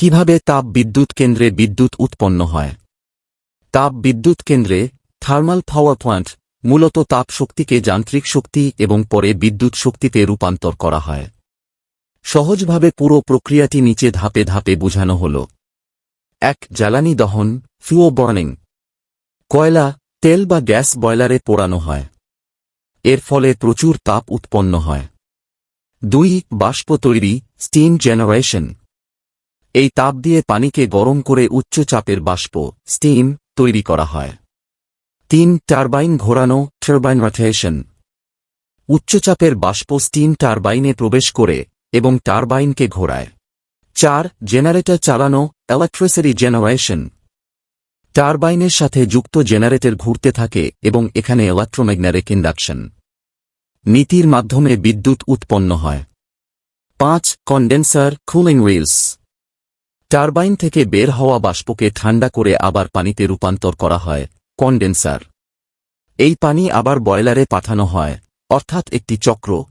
কিভাবে তাপ বিদ্যুৎ কেন্দ্রে বিদ্যুৎ উৎপন্ন হয়? তাপ বিদ্যুৎ কেন্দ্রে থার্মাল পাওয়ার প্ল্যান্ট মূলত তাপ শক্তিকে যান্ত্রিক শক্তি এবং পরে বিদ্যুৎ শক্তিতে রূপান্তর করা হয়। সহজভাবে পুরো প্রক্রিয়াটি নিচে ধাপে ধাপে বোঝানো হল। ১. জ্বালানি দহন, ফিউয়েল বার্নিং। কয়লা, তেল বা গ্যাস বয়লারে পোড়ানো হয়। এর ফলে প্রচুর তাপ উৎপন্ন হয়। ২. বাষ্প তৈরি, স্টিম জেনারেশন। এই তাপ দিয়ে পানিকে গরম করে উচ্চ চাপের বাষ্প, স্টিম, তৈরি করা হয়। ৩. টারবাইন ঘোরানো, টারবাইন রোটেশন। উচ্চচাপের বাষ্প স্টিম টারবাইনে প্রবেশ করে এবং টারবাইনকে ঘোরায়। ৪. জেনারেটর চালানো, ইলেকট্রিসিটি জেনারেশন। টারবাইনের সাথে যুক্ত জেনারেটর ঘুরতে থাকে এবং এখানে ইলেক্ট্রোম্যাগনেটিক ইন্ডাকশন নীতির মাধ্যমে বিদ্যুৎ উৎপন্ন হয়। ৫. Condenser, cooling reels. টারবাইন থেকে বের হওয়া বাষ্পকে ঠান্ডা করে আবার পানিতে রূপান্তর করা হয়, কন্ডেন্সার। এই পানি আবার বয়লারে পাঠানো হয়, অর্থাৎ একটি চক্র,